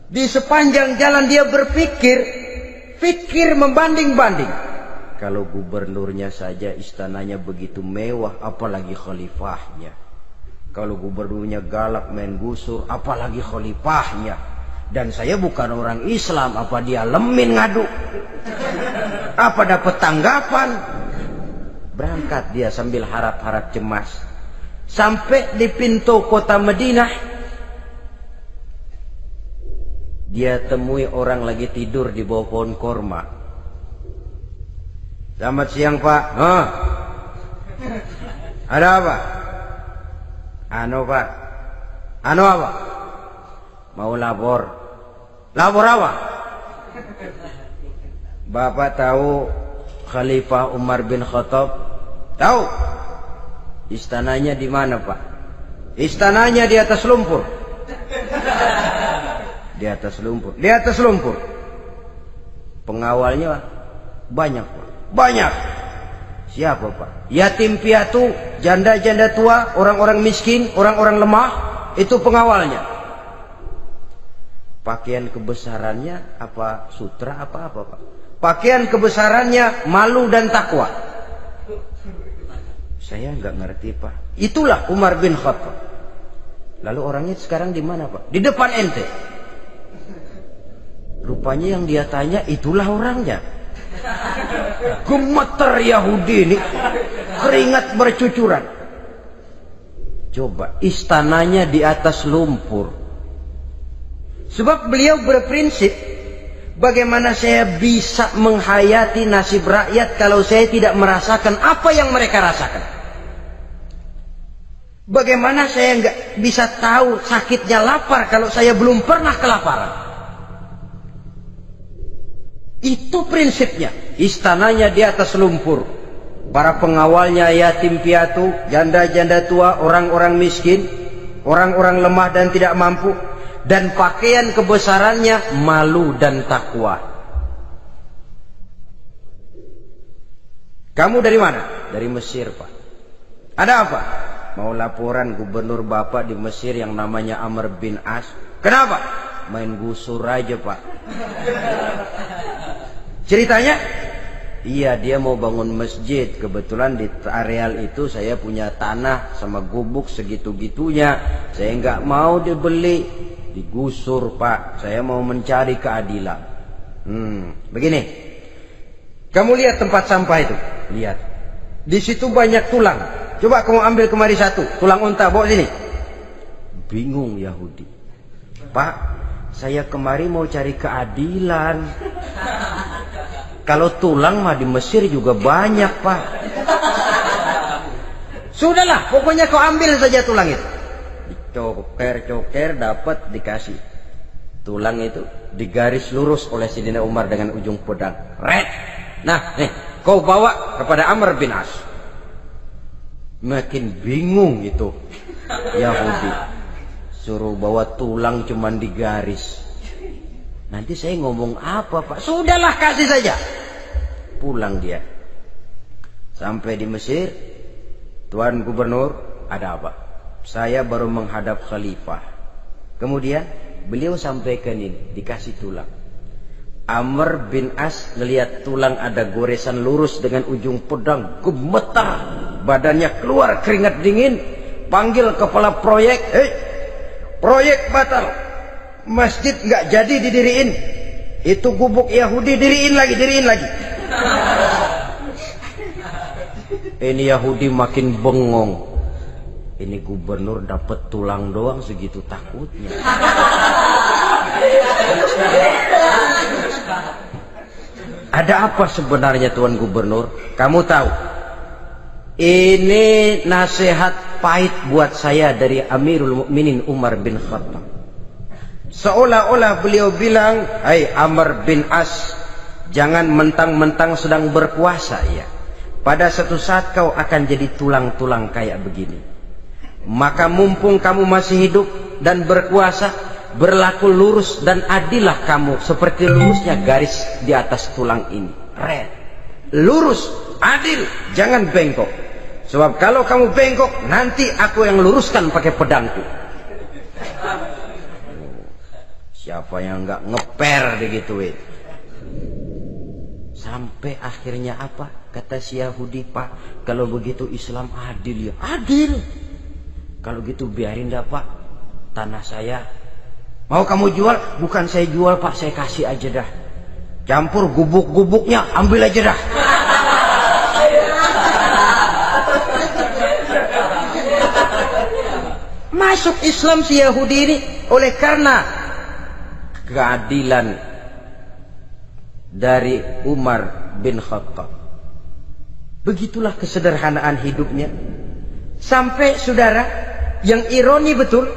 Di sepanjang jalan dia pikir membanding-banding. Kalau gubernurnya saja istananya begitu mewah, apalagi khalifahnya. Kalau gubernurnya galak main gusur, apalagi khalifahnya. Dan saya bukan orang Islam, apa dia lemin ngadu? Apa dapat tanggapan? Berangkat dia sambil harap-harap cemas. Sampai di pintu kota Madinah, dia temui orang lagi tidur di bawah pohon korma. Selamat siang Pak. Ada apa? Pak. Apa? Mau lapor. Lapor apa? Bapak tahu Khalifah Umar bin Khattab? Tahu? Istananya di mana Pak? Istananya di atas lumpur. Di atas lumpur. Di atas lumpur. Pengawalnya banyak Pak. Banyak. Siapa Pak? Yatim piatu, janda-janda tua, orang-orang miskin, orang-orang lemah, itu pengawalnya. Pakaian kebesarannya apa sutra apa Pak? Pakaian kebesarannya malu dan takwa. Saya nggak ngerti Pak. Itulah Umar bin Khattab. Lalu orangnya sekarang di mana Pak? Di depan ente. Rupanya yang dia tanya itulah orangnya. Gemeter Yahudi ini, keringat bercucuran. Coba, istananya di atas lumpur. Sebab beliau berprinsip, bagaimana saya bisa menghayati nasib rakyat kalau saya tidak merasakan apa yang mereka rasakan? Bagaimana saya nggak bisa tahu sakitnya lapar kalau saya belum pernah kelaparan? Itu prinsipnya. Istananya di atas lumpur. Para pengawalnya yatim piatu, janda-janda tua, orang-orang miskin, orang-orang lemah dan tidak mampu. Dan pakaian kebesarannya malu dan takwa. Kamu dari mana? Dari Mesir Pak. Ada apa? Mau laporan gubernur Bapak di Mesir yang namanya Amr bin As. Kenapa? Main gusur aja Pak. Ceritanya? Iya, dia mau bangun masjid. Kebetulan di areal itu saya punya tanah sama gubuk segitu-gitunya. Saya nggak mau dibeli, digusur Pak. Saya mau mencari keadilan. Begini. Kamu lihat tempat sampah itu? Lihat. Di situ banyak tulang. Coba kamu ambil kemari satu, tulang unta, bawa sini. Bingung Yahudi. Pak, saya kemari mau cari keadilan. Kalau tulang mah di Mesir juga banyak Pak. Sudahlah, pokoknya kau ambil saja tulang itu. Dicoker-coker dapat dikasih. Tulang itu digaris lurus oleh Sayyidina Umar dengan ujung pedang. Red. Nah, nih, kau bawa kepada Amr bin As. Makin bingung itu Yahudi. Suruh bawa tulang cuman digaris. Nanti saya ngomong apa Pak? Sudahlah, kasih saja. Pulang dia. Sampai di Mesir. Tuan Gubernur, ada apa? Saya baru menghadap khalifah. Kemudian beliau sampaikan ini, dikasih tulang. Amr bin As ngelihat tulang ada goresan lurus dengan ujung pedang, gemetar, badannya keluar keringat dingin, panggil kepala proyek, proyek batal, masjid nggak jadi didiriin, itu gubuk Yahudi diriin lagi. Ini Yahudi makin bengong. Ini gubernur dapat tulang doang segitu takutnya. Ada apa sebenarnya Tuan Gubernur? Kamu tahu, ini nasihat pahit buat saya dari Amirul Mukminin Umar bin Khattab. Seolah-olah beliau bilang, hai Amr bin As, jangan mentang-mentang sedang berkuasa ya. Pada suatu saat kau akan jadi tulang-tulang kayak begini. Maka mumpung kamu masih hidup dan berkuasa, berlaku lurus dan adillah kamu seperti lurusnya garis di atas tulang ini. Red. Lurus, adil, jangan bengkok. Sebab kalau kamu bengkok, nanti aku yang luruskan pakai pedangku. Siapa yang nggak ngeper digituin? Sampai akhirnya apa? Kata si Yahudi, Pak, kalau begitu Islam adil ya. Adil. Kalau gitu biarin dah, Pak, tanah saya. Mau kamu jual? Bukan saya jual, Pak, saya kasih aja dah. Campur gubuk-gubuknya, ambil aja dah. Masuk Islam si Yahudi ini oleh karena keadilan dari Umar bin Khattab. Begitulah kesederhanaan hidupnya. Sampai saudara, yang ironi betul,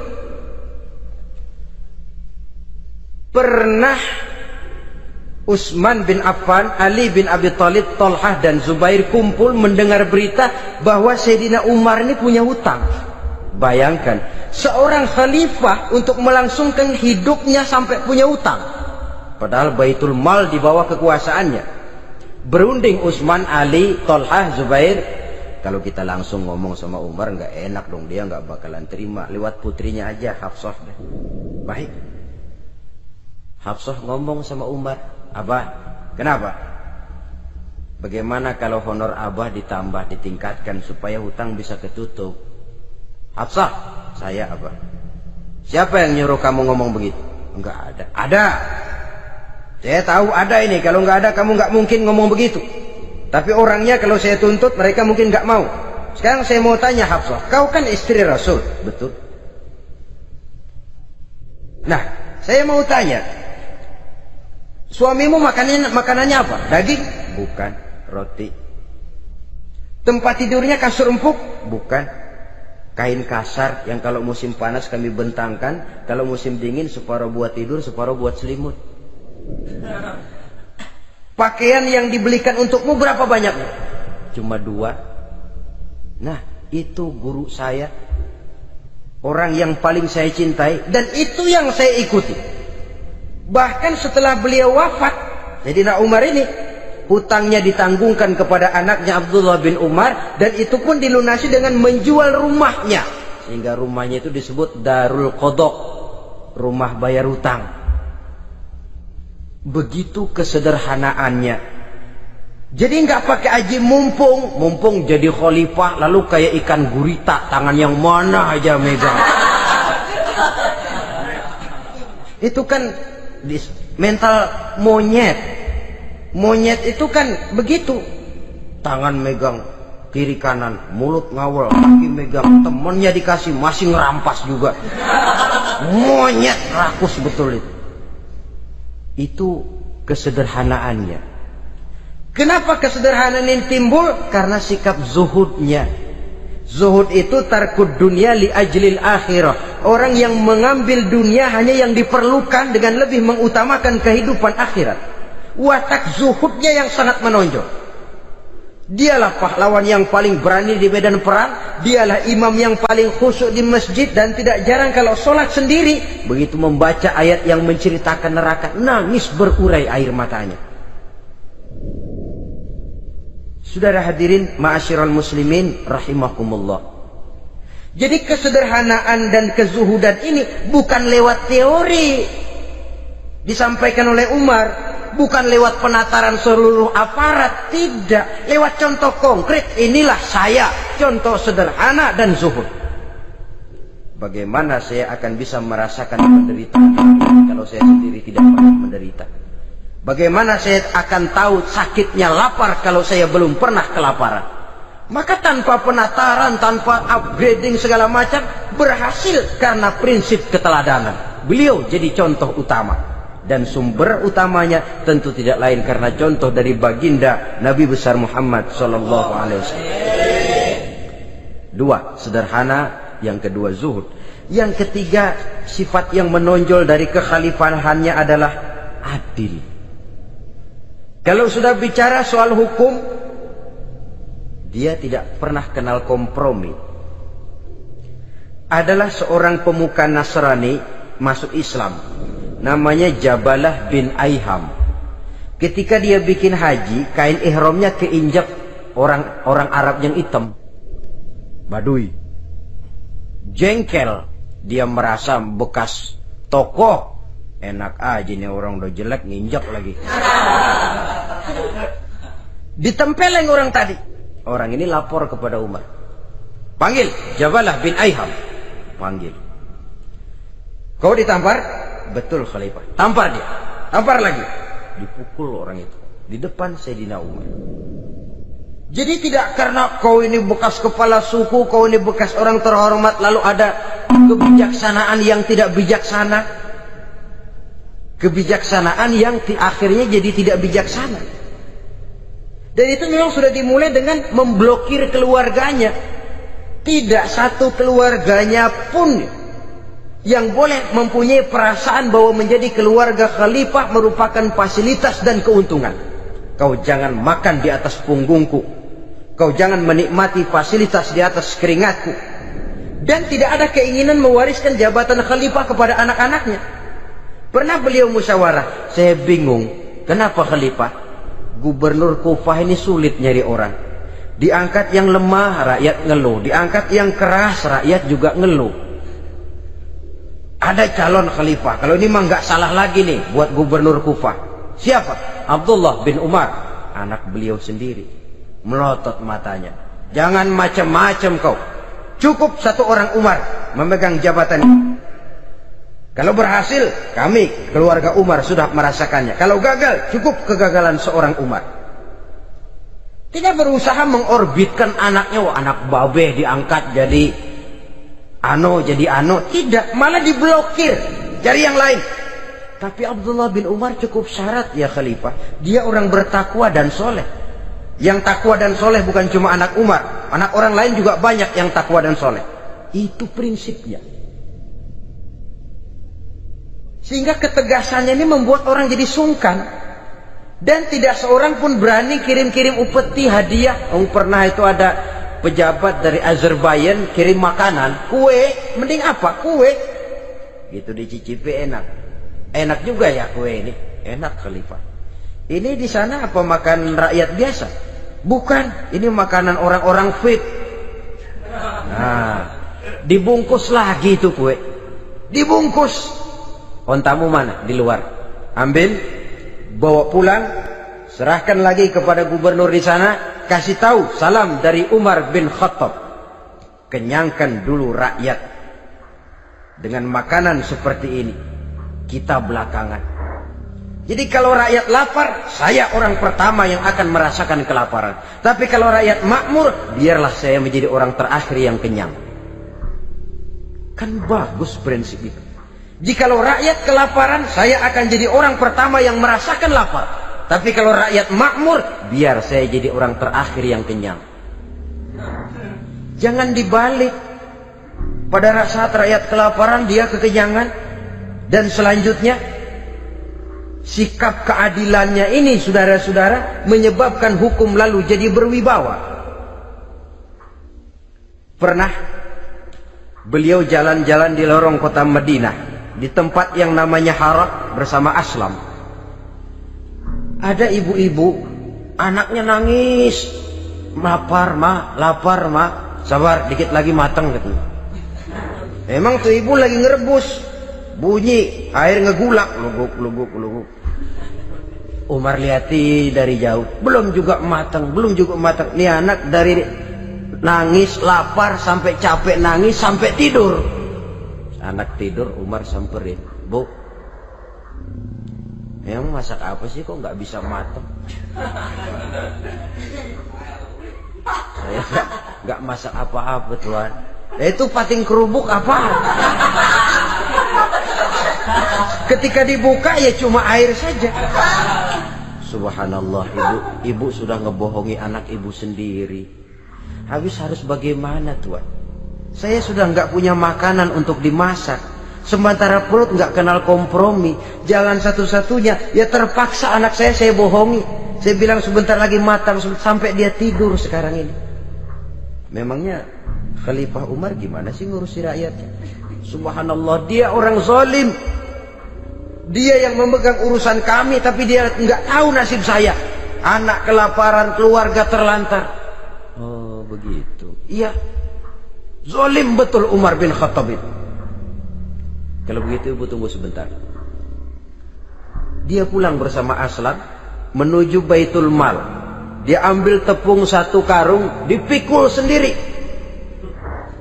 pernah Utsman bin Affan, Ali bin Abi Thalib, Thalhah dan Zubair kumpul mendengar berita bahwa Sayyidina Umar ini punya hutang. Bayangkan, seorang khalifah untuk melangsungkan hidupnya sampai punya hutang. Padahal Baitul Mal di bawah kekuasaannya. Berunding Utsman, Ali, Thalhah, Zubair. Kalau kita langsung ngomong sama Umar nggak enak dong, dia nggak bakalan terima. Lewat putrinya aja, Hafsah. Baik. Hafsah ngomong sama Umar, Abah, kenapa? Bagaimana kalau honor Abah ditambah, ditingkatkan supaya hutang bisa ketutup? Hafsah, saya Abah. Siapa yang nyuruh kamu ngomong begitu? Enggak ada. Ada. Saya tahu ada ini. Kalau nggak ada, kamu nggak mungkin ngomong begitu. Tapi orangnya kalau saya tuntut, mereka mungkin nggak mau. Sekarang saya mau tanya Hafsah, kau kan istri Rasul, betul? Nah, saya mau tanya, suamimu makanannya apa? Daging? Bukan. Roti. Tempat tidurnya kasur empuk? Bukan. Kain kasar yang kalau musim panas kami bentangkan, kalau musim dingin separuh buat tidur, separuh buat selimut. Pakaian yang dibelikan untukmu berapa banyaknya? Cuma 2. Nah, itu guru saya, orang yang paling saya cintai, dan itu yang saya ikuti. Bahkan setelah beliau wafat, Sayyidina Umar ini hutangnya ditanggungkan kepada anaknya Abdullah bin Umar, dan itu pun dilunasi dengan menjual rumahnya, sehingga rumahnya itu disebut Darul Qadha, rumah bayar hutang. Begitu kesederhanaannya. Jadi nggak pakai aji mumpung jadi khalifah lalu kayak ikan gurita, tangan yang mana aja megang. Itu kan mental monyet. Monyet itu kan begitu, tangan megang kiri kanan, mulut ngawal, kaki megang, temennya dikasih masih ngerampas juga. Monyet rakus betul itu. Itu kesederhanaannya. Kenapa kesederhanaan ini timbul? Karena sikap zuhudnya. Zuhud itu tarkud dunia li ajlil akhirah. Orang yang mengambil dunia hanya yang diperlukan dengan lebih mengutamakan kehidupan akhirat. Watak zuhudnya yang sangat menonjol. Dialah pahlawan yang paling berani di medan perang. Dialah imam yang paling khusyuk di masjid. Dan tidak jarang kalau sholat sendiri, begitu membaca ayat yang menceritakan neraka, nangis berurai air matanya. Saudara hadirin ma'asyiral muslimin rahimakumullah. Jadi kesederhanaan dan kezuhudan ini bukan lewat teori disampaikan oleh Umar, bukan lewat penataran seluruh aparat, tidak, lewat contoh konkret. Inilah saya, contoh sederhana dan zuhud. Bagaimana saya akan bisa merasakan penderitaan kalau saya sendiri tidak pernah menderita? Bagaimana saya akan tahu sakitnya lapar kalau saya belum pernah kelaparan? Maka tanpa penataran, tanpa upgrading segala macam, berhasil karena prinsip keteladanan. Beliau jadi contoh utama. Dan sumber utamanya tentu tidak lain karena contoh dari baginda Nabi besar Muhammad sallallahu alaihi wasallam. 2, sederhana. Yang kedua, zuhud. Yang ketiga, sifat yang menonjol dari kekhalifahannya adalah adil. Kalau sudah bicara soal hukum, dia tidak pernah kenal kompromi. Adalah seorang pemuka Nasrani masuk Islam. Namanya Jabalah bin Aiham. Ketika dia bikin haji, kain ihramnya keinjak orang Arab yang hitam. Badui. Jengkel. Dia merasa bekas tokoh. Enak aja nih orang udah jelek nginjak lagi. Ditempeleng orang tadi. Orang ini lapor kepada Umar. Panggil Jabalah bin Aiham. Panggil. Kau ditampar? Betul Khalifah. Tampar dia. Tampar lagi. Dipukul orang itu di depan Sayyidina Umar. Jadi tidak karena kau ini bekas kepala suku, kau ini bekas orang terhormat, lalu ada kebijaksanaan yang tidak bijaksana. Kebijaksanaan yang akhirnya jadi tidak bijaksana. Dan itu memang sudah dimulai dengan memblokir keluarganya. Tidak satu keluarganya pun yang boleh mempunyai perasaan bahwa menjadi keluarga khalifah merupakan fasilitas dan keuntungan. Kau jangan makan di atas punggungku. Kau jangan menikmati fasilitas di atas keringatku. Dan tidak ada keinginan mewariskan jabatan khalifah kepada anak-anaknya. Pernah beliau musyawarah, saya bingung, kenapa khalifah? Gubernur Kufah ini sulit nyari orang. Diangkat yang lemah, rakyat ngeluh. Diangkat yang keras, rakyat juga ngeluh. Ada calon khalifah. Kalau ini mah nggak salah lagi nih buat gubernur Kufah. Siapa? Abdullah bin Umar. Anak beliau sendiri. Melotot matanya. Jangan macam-macam kau. Cukup satu orang Umar memegang jabatan ini. Kalau berhasil, kami keluarga Umar sudah merasakannya. Kalau gagal, cukup kegagalan seorang Umar. Tidak berusaha mengorbitkan anaknya. Wah, anak babe diangkat jadi ano. Tidak, malah diblokir. Cari yang lain. Tapi Abdullah bin Umar cukup syarat ya khalifah. Dia orang bertakwa dan soleh. Yang takwa dan soleh bukan cuma anak Umar. Anak orang lain juga banyak yang takwa dan soleh. Itu prinsipnya. Sehingga ketegasannya ini membuat orang jadi sungkan. Dan tidak seorang pun berani kirim-kirim upeti hadiah. Pernah itu ada pejabat dari Azerbaijan kirim makanan. Kue, mending apa? Kue. Gitu dicicipi enak. Enak juga ya kue ini. Enak khalifah. Ini di sana apa makan rakyat biasa? Bukan. Ini makanan orang-orang fit. Nah, dibungkus lagi itu kue. Dibungkus. Ontamu mana? Di luar. Ambil, bawa pulang, serahkan lagi kepada gubernur di sana, kasih tahu salam dari Umar bin Khattab. Kenyangkan dulu rakyat dengan makanan seperti ini. Kita belakangan. Jadi kalau rakyat lapar, saya orang pertama yang akan merasakan kelaparan. Tapi kalau rakyat makmur, biarlah saya menjadi orang terakhir yang kenyang. Kan bagus prinsip itu. Jikalau rakyat kelaparan, saya akan jadi orang pertama yang merasakan lapar. Tapi kalau rakyat makmur, biar saya jadi orang terakhir yang kenyang. Jangan dibalik. Pada saat rakyat kelaparan, dia kekenyangan. Dan selanjutnya, sikap keadilannya ini, saudara-saudara, menyebabkan hukum lalu jadi berwibawa. Pernah beliau jalan-jalan di lorong kota Madinah. Di tempat yang namanya Harah bersama Aslam. Ada ibu-ibu, anaknya nangis. Lapar ma. Sabar, dikit lagi matang gitu. Memang tuh ibu lagi ngerebus. Bunyi, air ngegulak. Luguk. Umar lihati dari jauh. Belum juga matang. Nih anak dari nangis, lapar, sampai capek nangis, sampai tidur. Anak tidur, Umar samperin. Bu, emang masak apa sih kok nggak bisa matang? Saya nggak masak apa-apa tuan. Itu pating kerubuk apa? Ketika dibuka ya cuma air saja. Subhanallah, ibu sudah ngebohongi anak ibu sendiri. Habis harus bagaimana tuan? Saya sudah nggak punya makanan untuk dimasak. Sementara perut nggak kenal kompromi. Jalan satu-satunya, ya terpaksa anak saya bohongi. Saya bilang sebentar lagi matang, sampai dia tidur sekarang ini. Memangnya Khalifah Umar gimana sih ngurusi rakyatnya? Subhanallah, dia orang zalim. Dia yang memegang urusan kami, tapi dia nggak tahu nasib saya. Anak kelaparan, keluarga terlantar. Oh begitu. Iya, zalim betul Umar bin Khattab itu. Kalau begitu ibu tunggu sebentar. Dia pulang bersama Aslam menuju Baitul Mal. Dia ambil tepung 1 karung, dipikul sendiri.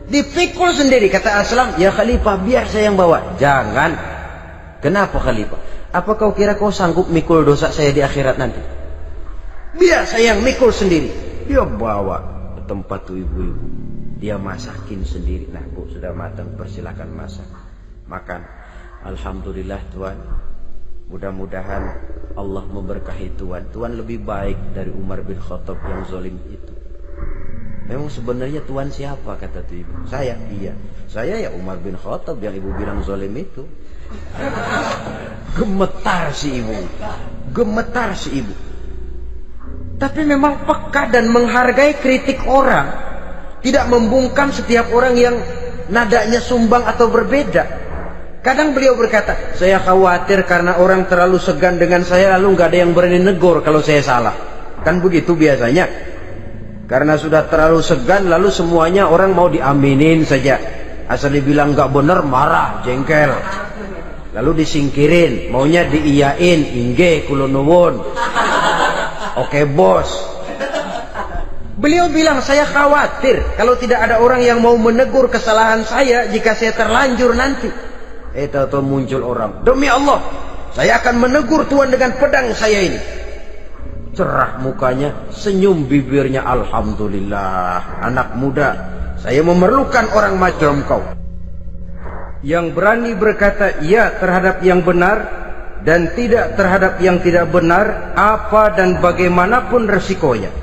Dipikul sendiri. Kata Aslam, ya Khalifah, biar saya yang bawa. Jangan. Kenapa Khalifah? Apa kau kira kau sanggup mikul dosa saya di akhirat nanti? Biar saya yang mikul sendiri. Dia bawa ke tempat tuh ibu-ibu. Dia masakin sendiri. Nah bu, sudah matang, persilakan masak. Makan. Alhamdulillah Tuhan. Mudah-mudahan Allah memberkahi Tuhan. Tuhan lebih baik dari Umar bin Khattab yang zalim itu. Memang sebenarnya Tuhan siapa, kata tuh ibu? Saya. Iya, saya ya Umar bin Khattab yang ibu bilang zalim itu. Gemetar si ibu. Gemetar si ibu. Tapi memang peka dan menghargai kritik orang. Tidak membungkam setiap orang yang nadanya sumbang atau berbeda. Kadang beliau berkata, saya khawatir karena orang terlalu segan dengan saya, lalu nggak ada yang berani negur kalau saya salah. Kan begitu biasanya. Karena sudah terlalu segan, lalu semuanya orang mau diaminin saja. Asal dibilang nggak benar, marah, jengkel. Lalu disingkirin, maunya diiyain, inggih kula nuwun. Oke bos. Beliau bilang, saya khawatir kalau tidak ada orang yang mau menegur kesalahan saya jika saya terlanjur nanti. Tahu-tahu muncul orang, demi Allah, saya akan menegur Tuhan dengan pedang saya ini. Cerah mukanya, senyum bibirnya, alhamdulillah, anak muda, saya memerlukan orang macam kau. Yang berani berkata ya terhadap yang benar dan tidak terhadap yang tidak benar, apa dan bagaimanapun resikonya.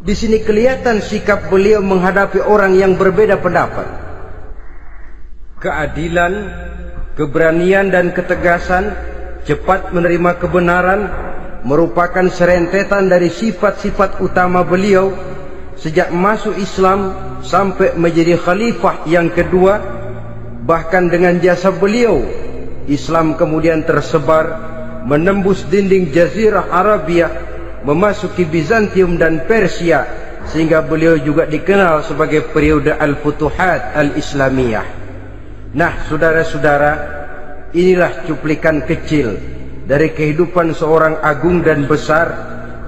Di sini kelihatan sikap beliau menghadapi orang yang berbeda pendapat. Keadilan, keberanian dan ketegasan, cepat menerima kebenaran merupakan serentetan dari sifat-sifat utama beliau sejak masuk Islam sampai menjadi khalifah yang kedua. Bahkan dengan jasa beliau, Islam kemudian tersebar menembus dinding Jazirah Arabia, memasuki Bizantium dan Persia, sehingga beliau juga dikenal sebagai periode Al-Futuhat Al-Islamiyah. Nah saudara-saudara, inilah cuplikan kecil dari kehidupan seorang agung dan besar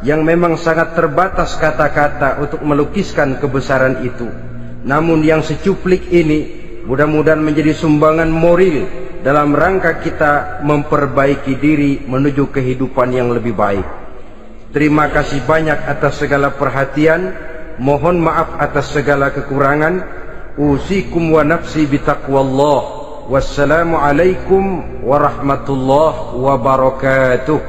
yang memang sangat terbatas kata-kata untuk melukiskan kebesaran itu. Namun yang secuplik ini mudah-mudahan menjadi sumbangan moral dalam rangka kita memperbaiki diri menuju kehidupan yang lebih baik. Terima kasih banyak atas segala perhatian. Mohon maaf atas segala kekurangan. Usikum wa nafsi bitaqwallah. Wassalamualaikum warahmatullahi wabarakatuh.